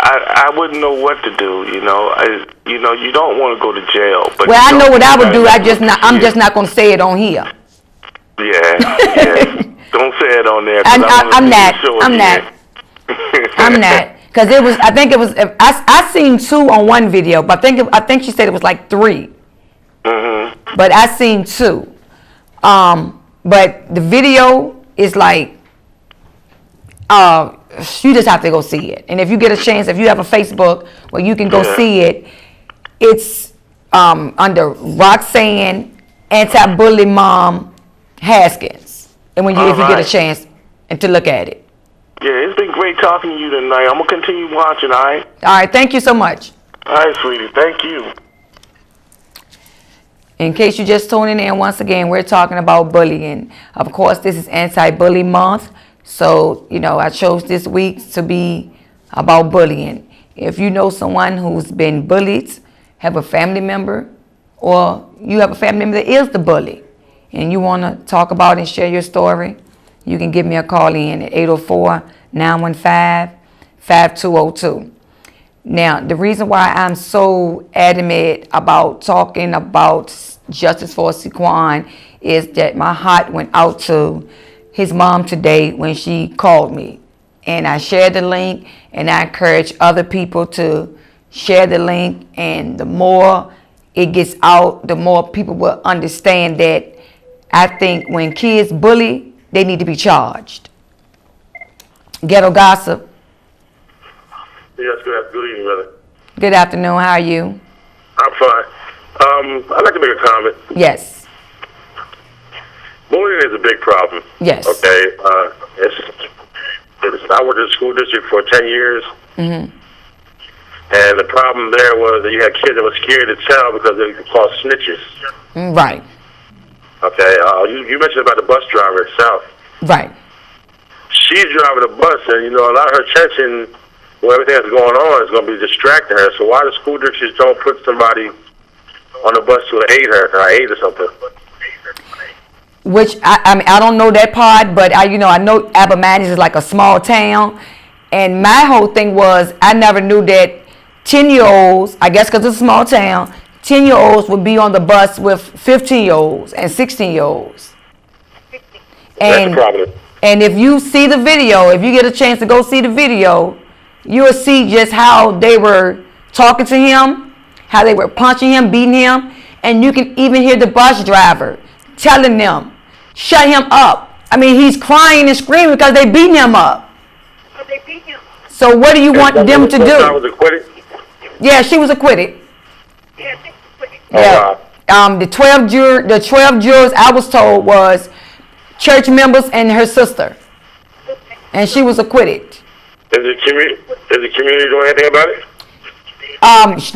I wouldn't know what to do. You don't want to go to jail. But well, I know what I would do. I'm just not going to say it on here. Yeah. Don't say it on there. I'm not. Because I think it was. I seen 2 on one video, but I think she said it was like 3. Mm-hmm. But I seen 2. But the video is like, you just have to go see it. And if you get a chance, if you have a Facebook where you can go see it, it's under Roxanne Anti-Bully Mom Haskins. And if you get a chance and to look at it. Yeah, it's been great talking to you tonight. I'm gonna continue watching. All right. All right. Thank you so much. All right, sweetie. Thank you. In case you're just tuning in, once again, we're talking about bullying. Of course, this is Anti-Bully Month. So, I chose this week to be about bullying. If you know someone who's been bullied, have a family member, or you have a family member that is the bully, and you want to talk about and share your story, you can give me a call in at 804-915-5202. Now, the reason why I'm so adamant about talking about justice for Saquon is that my heart went out to his mom today when she called me. And I shared the link, and I encourage other people to share the link. And the more it gets out, the more people will understand that I think when kids bully, they need to be charged. Ghetto Gossip. Yes, good evening, brother. Good afternoon. How are you? I'm fine. I'd like to make a comment. Yes. Bullying is a big problem. Yes. Okay. I worked in the school district for 10 years. Mm-hmm. And the problem there was that you had kids that were scared to tell because they could call snitches. Right. Okay. You mentioned about the bus driver itself. Right. She's driving the bus, and a lot of her attention, everything that's going on is going to be distracting her. So why the school districts don't put somebody on the bus to aid her, or aid or something? Which I don't know that part, but I know Appomattox is like a small town, and my whole thing was I never knew that 10-year-olds, I guess because it's a small town, 10-year-olds would be on the bus with 15-year-olds and 16-year-olds. That's the problem. And if you see the video, if you get a chance to go see the video, you'll see just how they were talking to him, how they were punching him, beating him, and you can even hear the bus driver telling them, shut him up. I mean, he's crying and screaming because they beating him up. So what do you want them to do? Was acquitted? Yeah, she was acquitted. Yeah. Yeah. The 12 jurors I was told was church members and her sister, and she was acquitted. Is the community doing anything about it?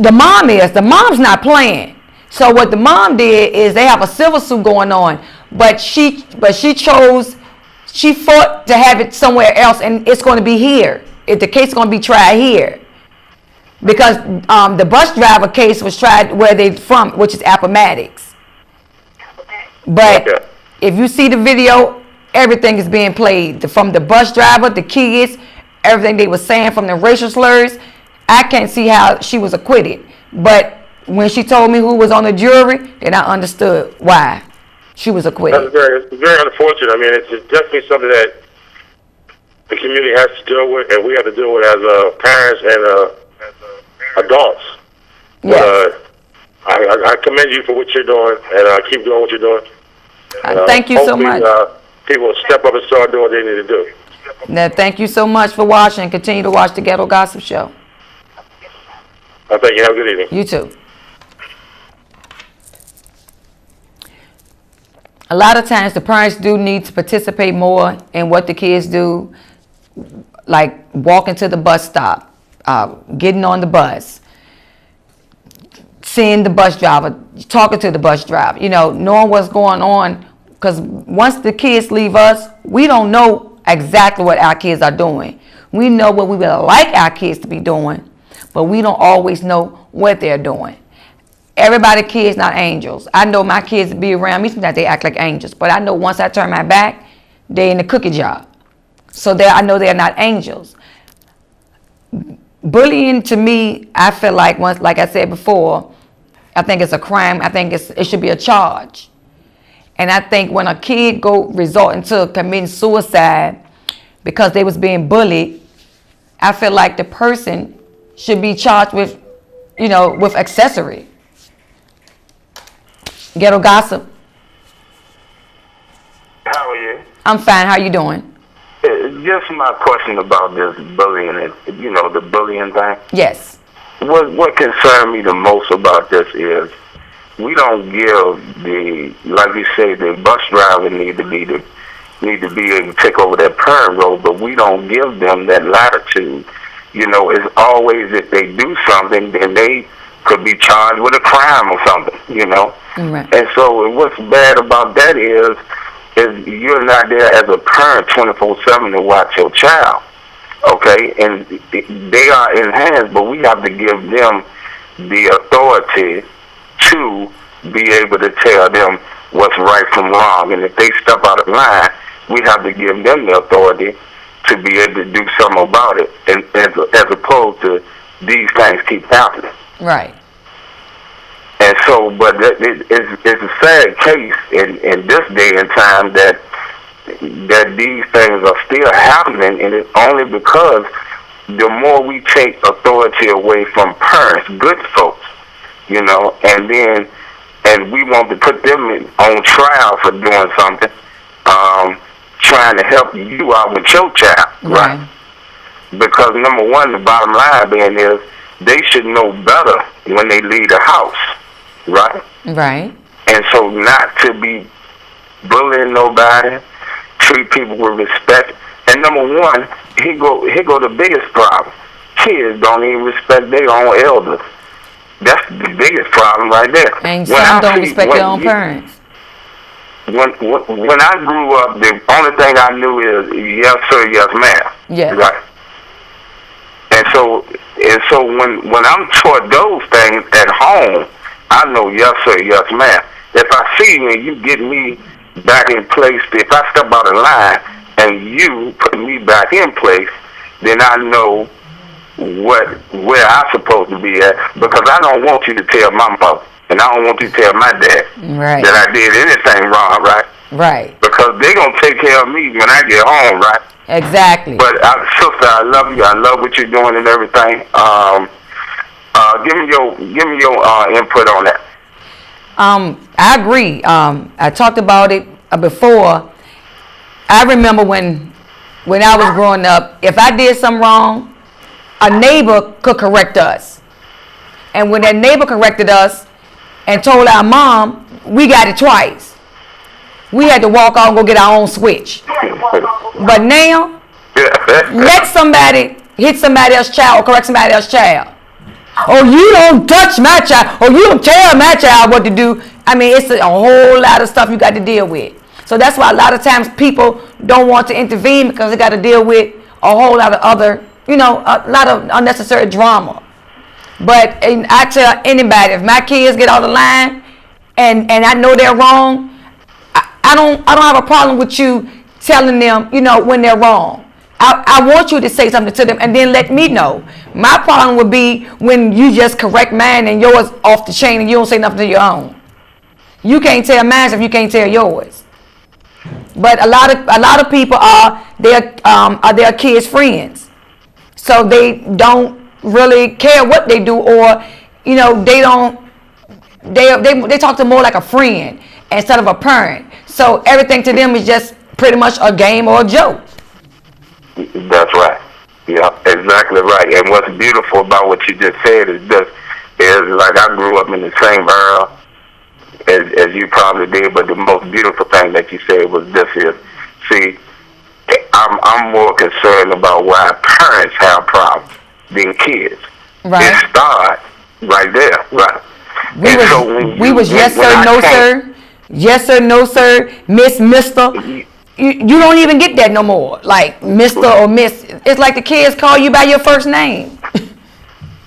The mom's not playing. So what the mom did is they have a civil suit going on, but she fought to have it somewhere else, and it's going to be here. The case is going to be tried here, because the bus driver case was tried where they from, which is Appomattox. But if you see the video, everything is being played from the bus driver, the kids, everything they were saying, from the racial slurs. I can't see how she was acquitted, but when she told me who was on the jury, then I understood why she was acquitted. That's very unfortunate. I mean, it's definitely something that the community has to deal with, and we have to deal with as parents and adults. Yes. But I commend you for what you're doing, and keep doing what you're doing. Thank you so much. People will step up and start doing what they need to do. Now, thank you so much for watching. Continue to watch the Ghetto Gossip Show. I thank you. Have a good evening. You too. A lot of times the parents do need to participate more in what the kids do, like walking to the bus stop, getting on the bus, seeing the bus driver, talking to the bus driver, knowing what's going on. Because once the kids leave us, we don't know exactly what our kids are doing. We know what we would like our kids to be doing, but we don't always know what they're doing. Everybody's kids not angels. I know my kids be around me, sometimes they act like angels, but I know once I turn my back, they're in the cookie jar. So I know they're not angels. bullying to me, I feel like once, like I said before, I think it's a crime. I think it should be a charge. And I think when a kid resorting to committing suicide because they was being bullied, I feel like the person should be charged with, with accessory. Ghetto Gossip. How are you? I'm fine. How you doing? Just my question about this bullying, the bullying thing. Yes. What concerned me the most about this is we don't give like you say, the bus driver need to be able to take over that parent role, but we don't give them that latitude. It's always if they do something, then they could be charged with a crime or something, Right. And so what's bad about that is you're not there as a parent 24/7 to watch your child, okay? And they are in hands, but we have to give them the authority to be able to tell them what's right from wrong. And if they step out of line, we have to give them the authority to be able to do something about it, and as opposed to these things keep happening. Right. And so, but it's a sad case in this day and time that these things are still happening, and it's only because the more we take authority away from parents, good folks, and we want to put them on trial for doing something, trying to help you out with your child, right? Because number one, the bottom line being is they should know better when they leave the house. Right? Right. And so not to be bullying nobody, treat people with respect. And number one, here go the biggest problem. Kids don't even respect their own elders. That's the biggest problem right there. And some don't respect their own parents. When I grew up, the only thing I knew is yes sir, yes ma'am. Yes. Right. And so when I'm taught those things at home, I know yes sir, yes ma'am. If I see you and you get me back in place, if I step out of line and you put me back in place, then I know where I'm supposed to be at, because I don't want you to tell my mother and I don't want you to tell my dad that I did anything wrong, right? Right. Because they're going to take care of me when I get home, right? Exactly. But sister, I love you. I love what you're doing and everything. Give me your input on that. I agree. I talked about it before. I remember when I was growing up, if I did something wrong, a neighbor could correct us. And when that neighbor corrected us and told our mom, we got it twice. We had to walk out and go get our own switch. But now, let somebody hit somebody else's child or correct somebody else's child. Oh, you don't touch my child. Oh, you don't tell my child what to do. I mean, it's a whole lot of stuff you got to deal with. So that's why a lot of times people don't want to intervene, because they got to deal with a whole lot of other, a lot of unnecessary drama. But I tell anybody, if my kids get out of line and I know they're wrong, I don't have a problem with you telling them, when they're wrong. I want you to say something to them and then let me know. My problem would be when you just correct mine and yours off the chain and you don't say nothing to your own. You can't tell mine if you can't tell yours. But a lot of people are their kids' friends, so they don't really care what they do, or they talk to them more like a friend instead of a parent. So everything to them is just pretty much a game or a joke. That's right. Yeah, exactly right. And what's beautiful about what you just said is like I grew up in the same era as you probably did, but the most beautiful thing that you said was this is, see, I'm more concerned about why parents have problems than kids. Right. It starts right there, right? We was yes sir, no sir, yes sir, no sir, miss, mister. You don't even get that no more. Like Mr. or Miss. It's like the kids call you by your first name.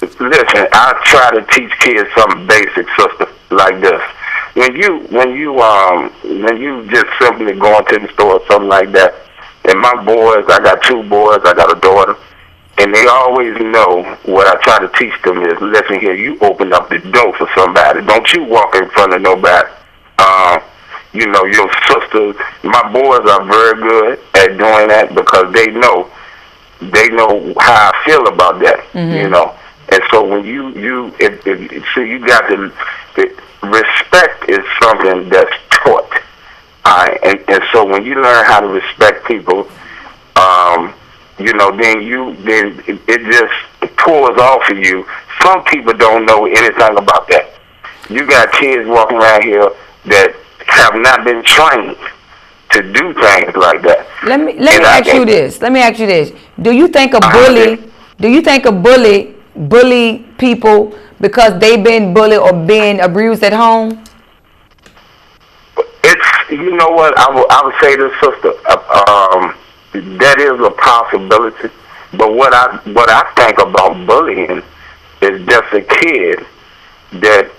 Listen, I try to teach kids something basic, sister, like this. When you just simply go into the store or something like that, and my boys, I got 2 boys, I got a daughter, And they always know what I try to teach them is, listen here, you open up the door for somebody. Don't you walk in front of nobody. You know, your sisters, my boys are very good at doing that because they know how I feel about that, you know. And so when so you got to, respect is something that's taught. And so when you learn how to respect people, you know, then it just pours off of you. Some people don't know anything about that. You got kids walking around here that have not been trained to do things like that. Let me ask you this. Do you think a bully people because they've been bullied or been abused at home? It's, you know what, I would say this, sister, that is a possibility. But what I think about bullying is just a kid that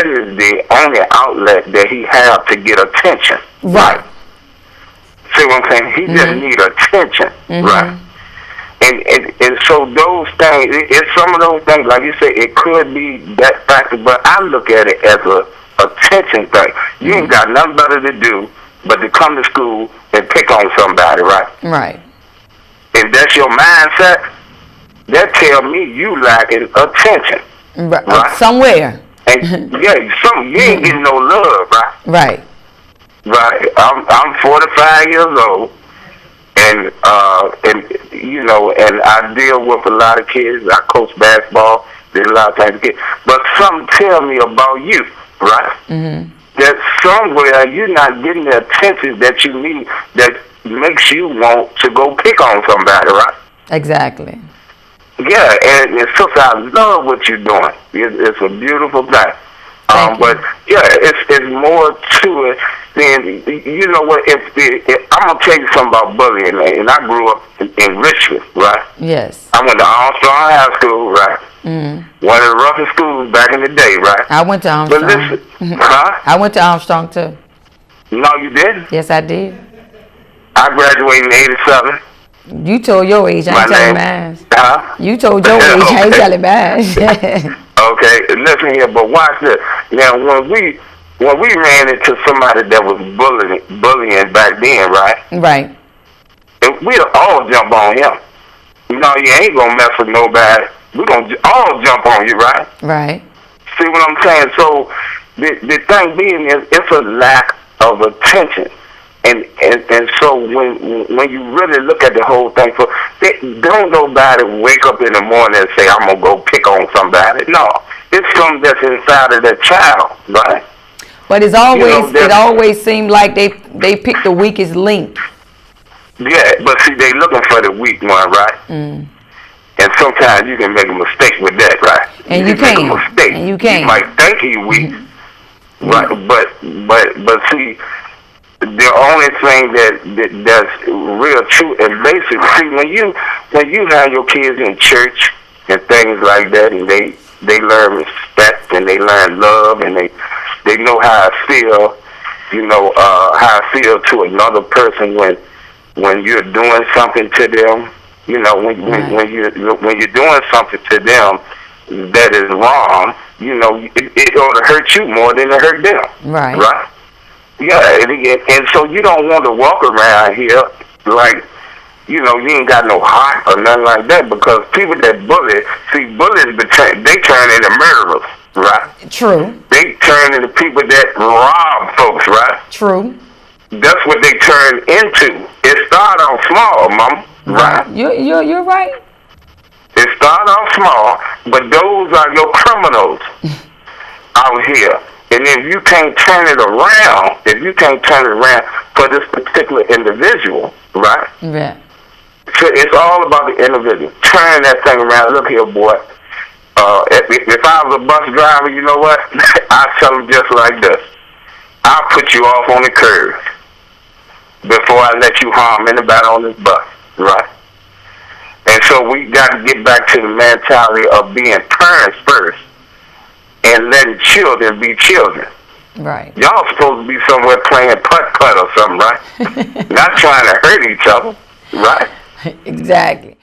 is the only outlet that he has to get attention. Right. See what I'm saying? He just need attention. Right. And so those things, it's some of those things, like you say, it could be that factor, but I look at it as a attention thing. You ain't got nothing better to do but to come to school and pick on somebody, right? Right. If that's your mindset, that tell me you lacking attention. Right. Somewhere. And yeah, you ain't getting no love, right? Right. Right. I'm 45 years old, and you know, and I deal with a lot of kids. I coach basketball, did a lot of things with kids. But something tell me about you, right? That somewhere you're not getting the attention that you need, that makes you want to go pick on somebody, right? Exactly. Yeah, and sister, I love what you're doing. It's a beautiful thing. But yeah, it's more to it than, you know what, I'm going to tell you something about bullying, and I grew up in Richmond, right? Yes. I went to Armstrong High School, right? One of the roughest schools back in the day, right? I went to Armstrong. But listen, I went to Armstrong too. No, you didn't? Yes, I did. I graduated in 87. You told your age, I ain't telling mine. You told your age, I ain't telling mine. Okay, listen here, but watch this. Now, when we ran into somebody that was bullying back then, right? Right. We'd all jump on him. You know, you ain't gonna mess with nobody. We're gonna all jump on you, right? Right. See what I'm saying? So the thing being is, it's a lack of attention. And so when you really look at the whole thing, don't nobody wake up in the morning and say, I'm going to go pick on somebody. No, it's something that's inside of that child, right? But it's always, it always seemed like they pick the weakest link. Yeah, but see, they looking for the weak one, right? And sometimes you can make a mistake with that, right? And you can. Make a mistake. And you can. You might think he's weak, right? But see, the only thing that's real true and basic, see, when you have your kids in church and things like that, and they learn respect and they learn love and they know how I feel, you know, how I feel to another person when you're doing something to them, you know, when you're doing something to them that is wrong, you know, it ought to hurt you more than it hurt them, right? Yeah, and so you don't want to walk around here like, you know, you ain't got no heart or nothing like that, because people that bully, see, bullies, they turn into murderers, right? True. They turn into people that rob folks, right? True. That's what they turn into. It started off small, Mom, right? You're right. It started off small, but those are your criminals out here. And if you can't turn it around, for this particular individual, right? Yeah. So it's all about the individual. Turn that thing around. Look here, boy. If I was a bus driver, you know what? I'd tell them just like this. I'll put you off on the curb before I let you harm anybody on this bus, right? And so we got to get back to the mentality of being parents first and letting children be children. Right. Y'all supposed to be somewhere playing putt-putt or something, right? Not trying to hurt each other, right? Exactly.